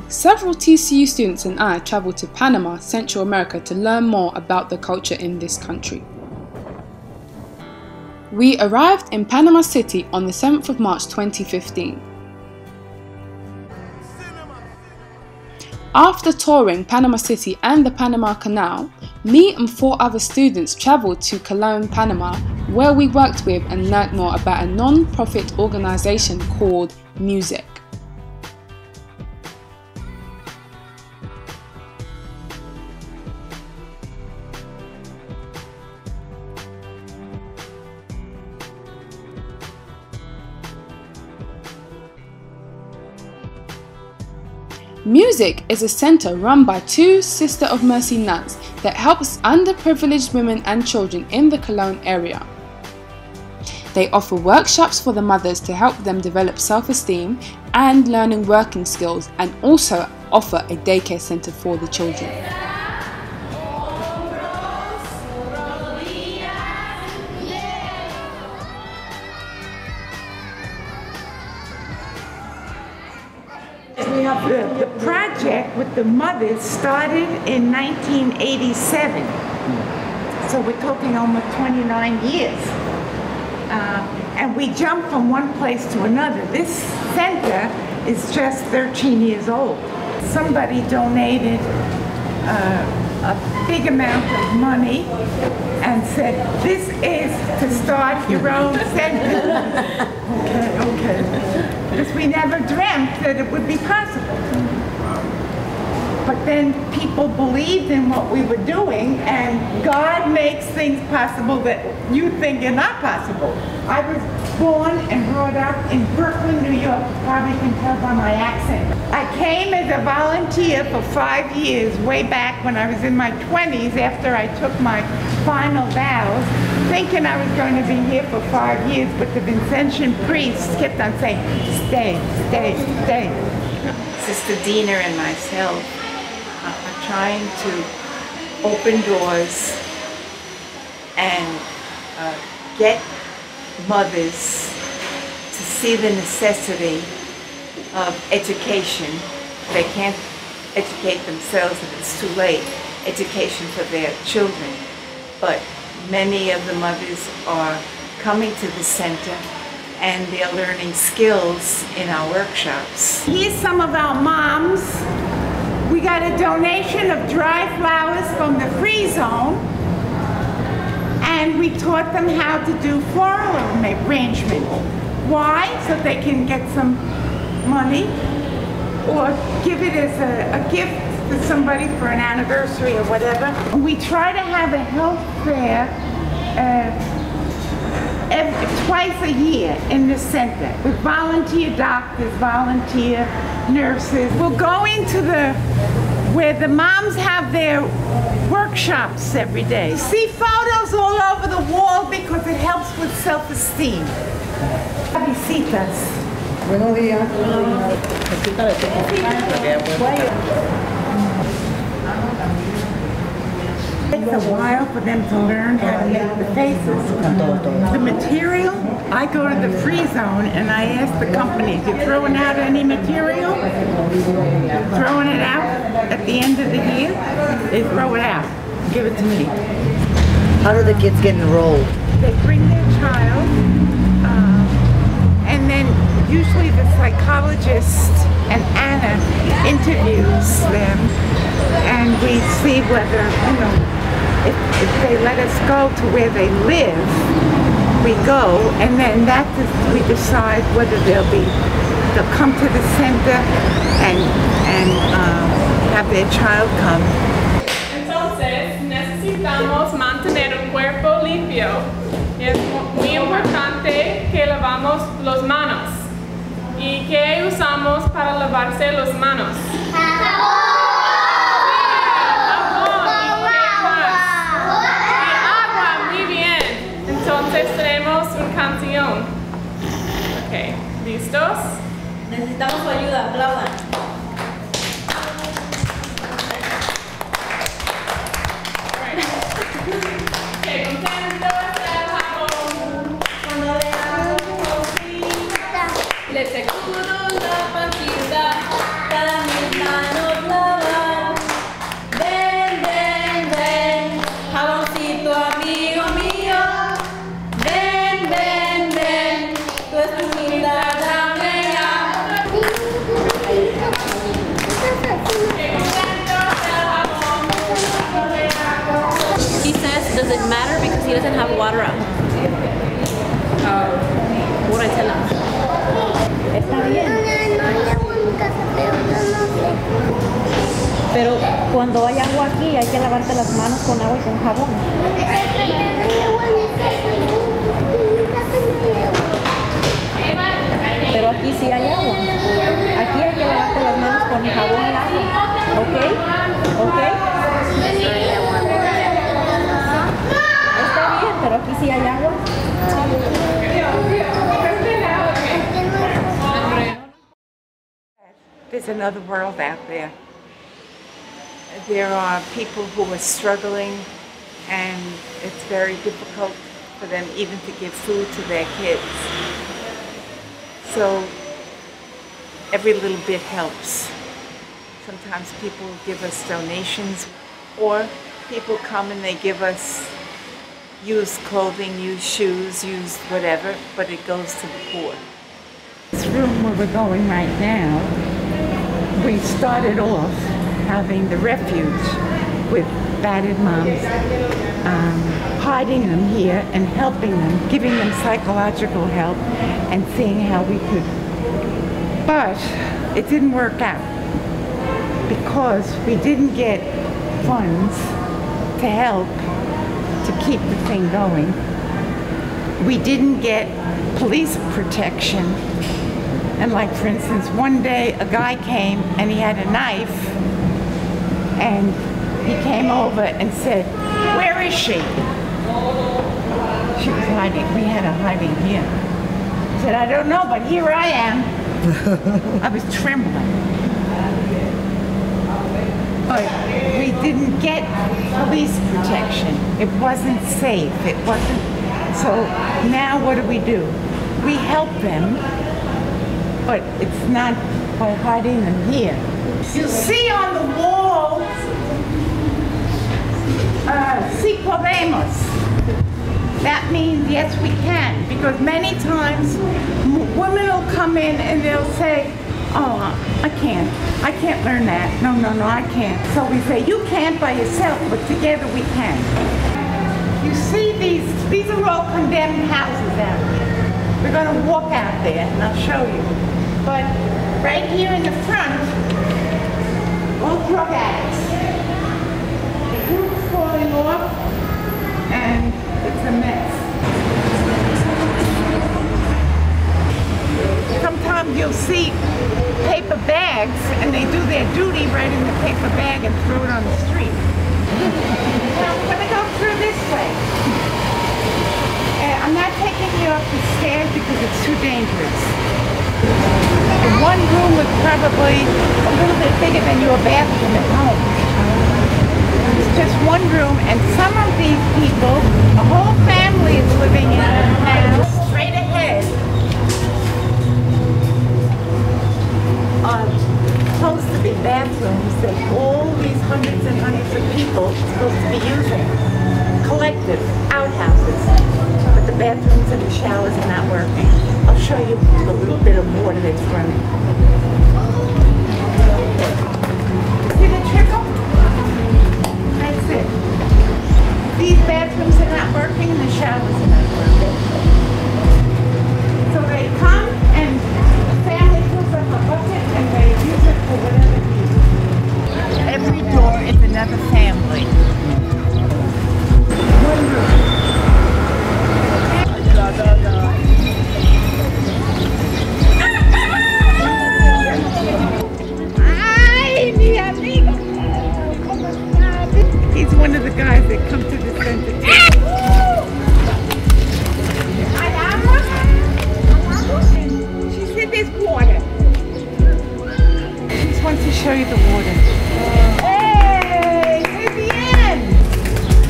Several TCU students and I travelled to Panama, Central America to learn more about the culture in this country. We arrived in Panama City on the 7th of March 2015. After touring Panama City and the Panama Canal, me and 4 other students travelled to Cologne, Panama, where we worked with and learnt more about a non-profit organisation called MUSEC. MUSEC is a centre run by 2 Sister of Mercy nuns that helps underprivileged women and children in the Cologne area. They offer workshops for the mothers to help them develop self-esteem and learning working skills, and also offer a daycare centre for the children. The project with the mothers started in 1987, so we're talking almost 29 years. And we jumped from one place to another. This center is just 13 years old. Somebody donated a big amount of money and said, this is to start your own center. Okay. Because we never dreamt that it would be possible. But then people believed in what we were doing, and God makes things possible that you think are not possible. I was born and brought up in Brooklyn, New York. You probably can tell by my accent. I came as a volunteer for 5 years, way back when I was in my 20s, after I took my final vows, thinking I was going to be here for 5 years, but the Vincentian priests kept on saying, stay, stay, stay. Sister Dina and myself are trying to open doors and get mothers to see the necessity of education. They can't educate themselves if it's too late. Education for their children. But many of the mothers are coming to the center and they're learning skills in our workshops. Here's some of our moms. We got a donation of dry flowers from the free zone, and we taught them how to do floral arrangement. Why? So they can get some money or give it as a gift to somebody for an anniversary or whatever. We try to have a health fair twice a year in the center with volunteer doctors, volunteer nurses. We'll go into where the moms have their workshops every day. See photos all over the wall because it helps with self-esteem. Visitas. Buenos días. It takes a while for them to learn how to make the faces. The material, I go to the free zone and I ask the company, if you're throwing out any material, throwing it out at the end of the year, they throw it out, give it to me. How do the kids get enrolled? They bring their child, and then usually the psychologist and Anna interviews them, and we see whether, you know, if they let us go to where they live, we go, and then we decide whether they'll come to the center and have their child come. Entonces, necesitamos mantener un cuerpo limpio. Es muy importante que lavamos las manos. ¿Y qué usamos para lavarse las manos? Entonces tenemos una canción. Ok, ¿listos? Necesitamos su ayuda, aplaudan. Ok, contentos, trabajamos. Cuando le damos cosita, le seguro la partida. Cada mitad water out. What I tell them. Está bien. Pero cuando hay agua aquí hay que lavarte las manos con agua y con jabón. Pero aquí sí hay agua. Aquí hay que lavarte las manos con jabón y agua. ¿Ok? ¿Ok? Está bien, pero aquí sí hay agua. There's another world out there. There are people who are struggling, and it's very difficult for them even to give food to their kids. So every little bit helps. Sometimes people give us donations, or people come and they give us used clothing, used shoes, used whatever, but it goes to the poor. This room where we're going right now, we started off having the refuge with battered moms, hiding them here and helping them, giving them psychological help and seeing how we could. But it didn't work out because we didn't get funds to help to keep the thing going. We didn't get police protection. And like, for instance, one day a guy came and he had a knife and he came over and said, "Where is she?" She was hiding. We had her hiding here. I said, "I don't know, but here I am." I was trembling. But we didn't get police protection. It wasn't safe. It wasn't. So now what do? We help them, but it's not by hiding them here. You see on the wall, si podemos. That means yes we can, because many times women will come in and they'll say, "Oh, I can't learn that. No, I can't." So we say, "You can't by yourself, but together we can." You see these are all condemned houses out here. We're going to walk out there and I'll show you. But right here in the front, all drug addicts. The roof's falling off and it's a mess. Sometimes you'll see paper bags and they do their duty right in the paper bag and throw it on the street. Now we're going to go through this way. I'm not taking you up the stairs because it's too dangerous. The one room was probably a little bit bigger than your bathroom at home. It's just one room, and some of these people, a whole family is living in it now. Straight ahead are supposed to be bathrooms that all these hundreds and hundreds of people are supposed to be using. Collective outhouses. But the bathrooms and the showers are not working. I'll show you a little bit of water that's running. See the trickle? That's it. These bathrooms are not working and the showers are not working. So they come and the family fills up a bucket and they use it for whatever needs. Every door is another family. One room. He's one of the guys that come to the center. She said there's water. She just wants to show you the water. Hey, Vivienne!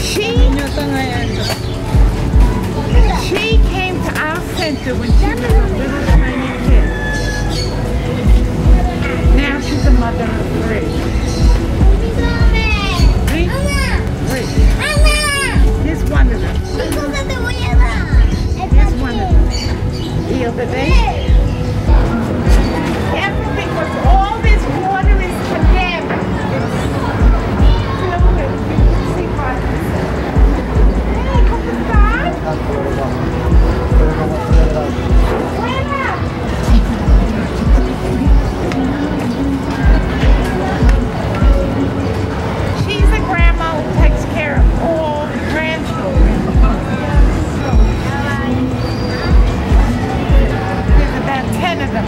She came to our center when she was a little tiny kid. Now she's a mother of three. Here's one of them. Here's one of them. The other day. Everything was, all this water is condemned. It's filled with, see what? Hey, come inside. She's a grandma who takes care of all the grandchildren. There's about 10 of them.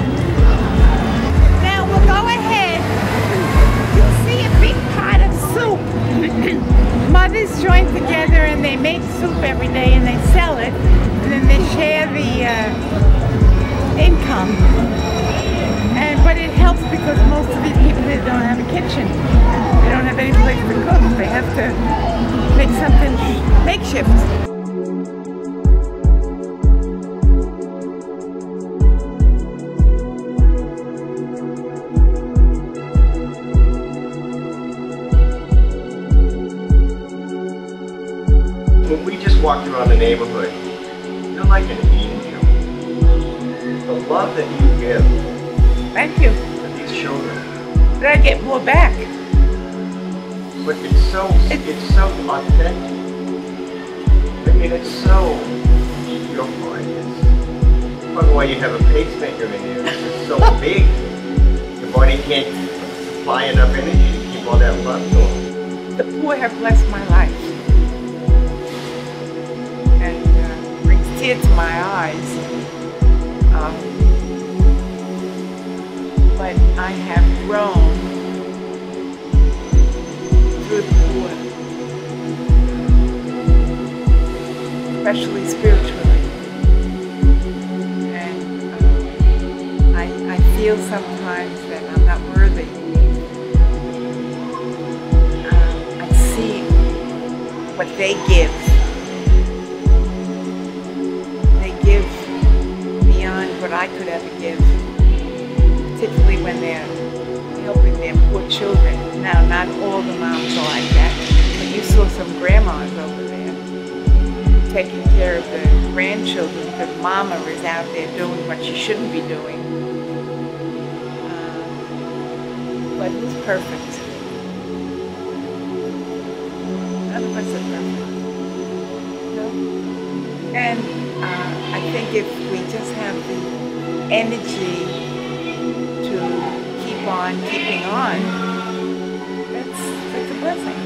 Now we'll go ahead. You'll see a big pot of soup. Mothers join together and they make soup every day and they sell it. And then they share the income. But it helps because most of these people here don't have a kitchen. They don't have any place to cook. They have to make something makeshift. When we just walked around the neighborhood, you're like an angel. The love that you give Thank you. to these children. But I get more back. But it's so authentic. I mean, it's so beautiful. It's probably why you have a pacemaker in there. It's just so big. Your body can't supply enough energy to keep all that love going. The poor have blessed my life. And brings tears to my eyes. But I have grown through the poor, especially spiritually. And I feel sometimes that I'm not worthy. I see what they give. They give beyond what I could ever give. Particularly when they're helping their poor children. Now, not all the moms are like that, but you saw some grandmas over there taking care of the grandchildren because mama is out there doing what she shouldn't be doing. But who's perfect? None of us are perfect. No? And I think if we just have the energy to keep on keeping on, that's a blessing.